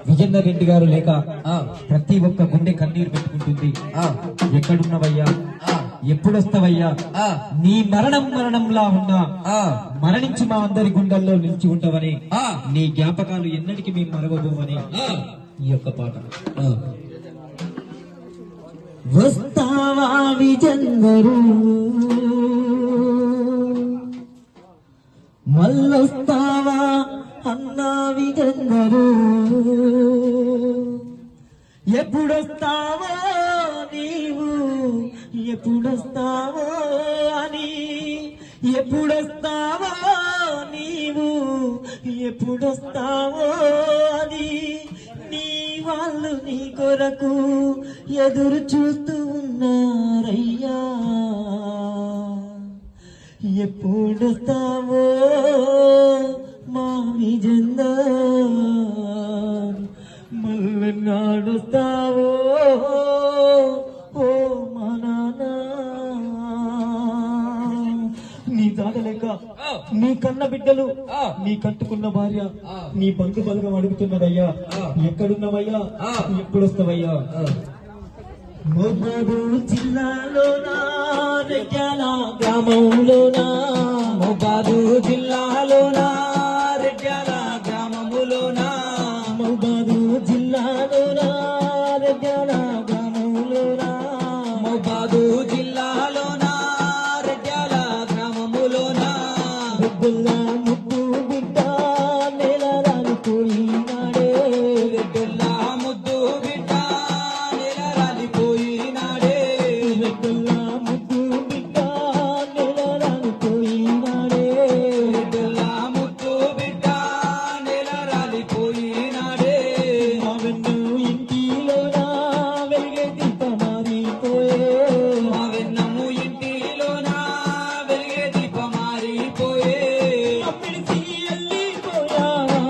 విజేందర్ రెడ్డి గారు లేక ప్రతి ఒక్క గుండె కన్నీరు పెట్టుకుంటుంది. ఎక్కడున్నవయ్యా, ఎప్పుడొస్తావయ్యా, నీ మరణం మరణంలా ఉన్నా మరణించి మా అందరి గుండెల్లో నిలిచి ఉంటావని, నీ జ్ఞాపకాలు ఎన్నటికీ మేము మరవబోమని ఈ యొక్క పాట. వస్తావా విజేందరు, మళ్ళొస్తావా అన్నా విజేందరు, ఎప్పుడొస్తావో నీవు, ఎప్పుడొస్తావో అని, ఎప్పుడొస్తావో నీవు, ఎప్పుడొస్తావో అని నీ వాళ్ళు నీ కొరకు ఎదురు చూస్తూ ఉన్నారయ్యా. ఎప్పుడొస్తావో మా విజేందర్, మళ్ళీ నాడుస్తావో ఓ మా నాన్న. నీ దాడలేక నీ కన్న బిడ్డలు, నీ కట్టుకున్న భార్య, నీ బంధు బలగం అడుగుతున్నదయ్యా, ఎక్కడున్నవయ్యా, ఎప్పుడొస్తావయ్యా. మొబదు జిల్లాలోనా, రెడ్యాల గ్రామంలోనా, మొబదు జిల్లాలోనా, రెడ్యాల గ్రామములోనా, మొబదు జిల్లాలోనా, రెడ్యాల గ్రామములోనా, మొబదు జిల్లాలోనా, రెడ్యాల గ్రామములోనా, రెడ్డుల్లా ముద్దు బిడ్డ నేల రాలిపోయినాడే, రెడ్డుల్లా ముద్దు బిడ్డ నేల రాలిపోయినాడే, రెడ్డుల్లా ముద్దు బిడ్డ నేల రాలిపోయినాడే, రెడ్డుల్లా ముద్దు బిడ్డ నేల రాలిపోయినాడే. మా వెన్ను ఇంటిలోనా వెలిగే దీపమారిపోయే, మా వెన్నము ఇంటిలోనా వెలిగే దీపమారిపోయే. అప్పిడిసి వెళ్ళిపోయావా,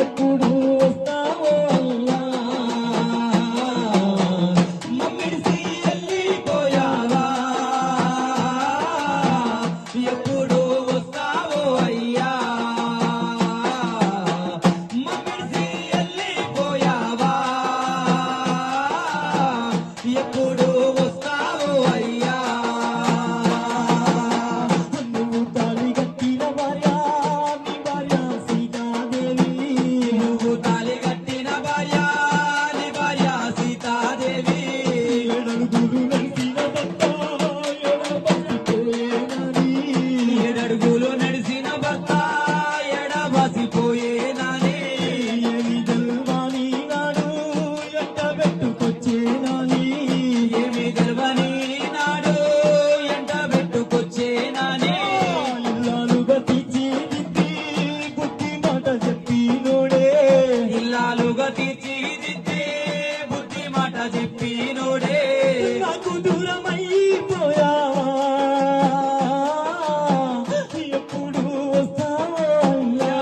ఎప్పుడు వస్తావో అయ్యా. మమ్మిడిసి వెళ్ళిపోయావా, ఎప్పుడు వస్తావో అయ్యా. మమ్మిడిసి వెళ్ళిపోయావా, ఎప్పుడు వస్తావో అయ్యా. నువ్వు తాళి కట్టిన భార్య, నీ భార్య సీతాదేవి, నువ్వు తాళి కట్టిన భార్య, నీ భార్య సీతాదేవి, ఏడడుగులు నడిచిన భర్త ఎడబాసిపోయేనని, ఏడడుగులు నడిచిన భర్త ఎడబాసిపోయేనని, ఏమి తెల్వని నాడు ఎంట పెట్టుకొచ్చేనని, ఏమి తెల్వని నాడు ఎంట పెట్టుకొచ్చేనని, ఇల్లాలుగా తీర్చిదిద్ది బుద్ధి మాట చెప్పినోడే, ఇల్లాలుగా తీర్చిదిద్ది బుద్ధి మాట చెప్పినోడే. నాకు దూరమైపోయావా, ఎప్పుడు వస్తావో అయ్యా.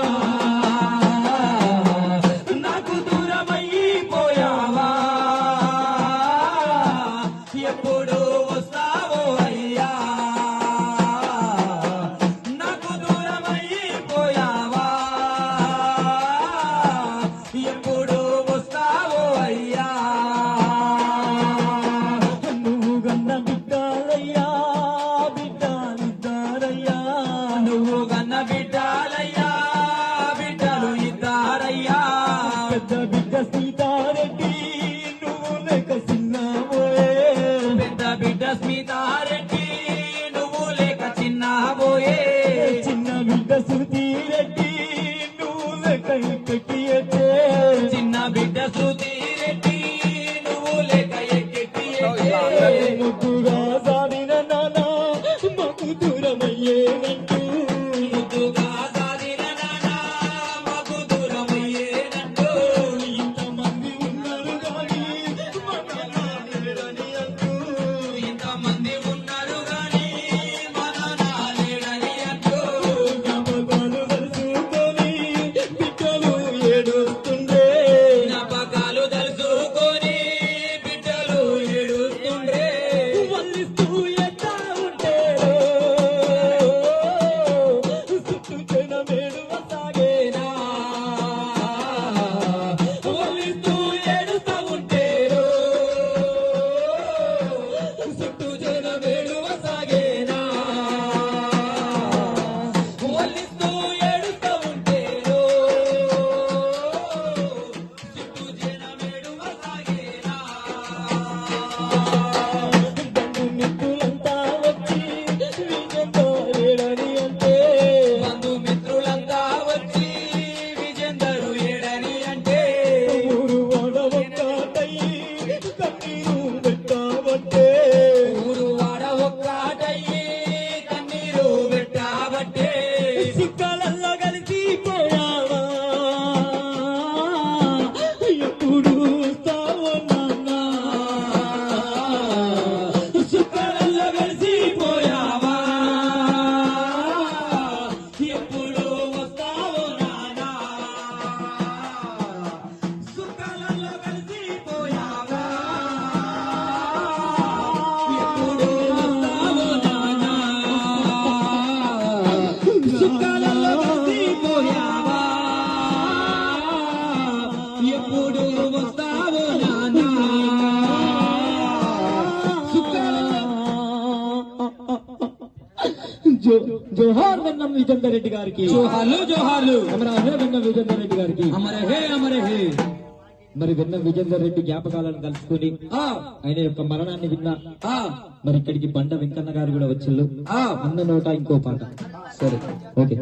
నాకు దూరమైపోయావా, ఎప్పుడు వస్తావో అయ్యా. నాకు దూరమైపోయావా, ఎప్పుడు వస్తావో అయ్యా. నువ్వు గన్న బిడ్డాలయ్యా, బిడ్డాలిద్దారయ్యా, నువ్వు గన్న బిడ్డాలయ్యా, బిడ్డలు ఇద్దారయ్యా. పెద్ద బిడ్డ సీతారెడ్డి నువ్వు లేక చిన్నబోయే, పెద్ద బిడ్డ సీతారెడ్డి నువ్వు లేక చిన్నబోయే. చిన్న బిడ్డ శృతి రెడ్డి నువ్వు లేక ఎక్కకి ఎట్టే, చిన్న బిడ్డ శృతి రెడ్డి నువ్వు లేక ఎక్కకి ఎట్టే. ముద్దుగా సాధిన నాన్న మాకు దూరమయ్యేనంటూ, ముద్దుగా సాధిన నాన్న మాకు దూరమయ్యేనంటూ. ఇంతమంది ఉన్నారు గాని మన లేడని అంటూ, ఇంతమంది ఉన్నారు గాని మన లేడని అంటూ. జ్ఞాపకాలు తలుచుకొని బిడ్డలు ఏడుస్తారు. జోహార్ వెన్నం విజేందర్ రెడ్డి గారికి, జోహార్లు జోహార్లు. అమరహే వెన్నం విజేందర్ రెడ్డి గారికి. అమరహే అమరహే. మరి వెన్నం విజేందర్ రెడ్డి జ్ఞాపకాలను కలుసుకుని ఆయన యొక్క మరణాన్ని విన్నా మరి ఇక్కడికి బండ వెంకన్న గారు కూడా వచ్చిళ్ళు. అన్న నోట ఇంకో పాట. సరే, ఓకే.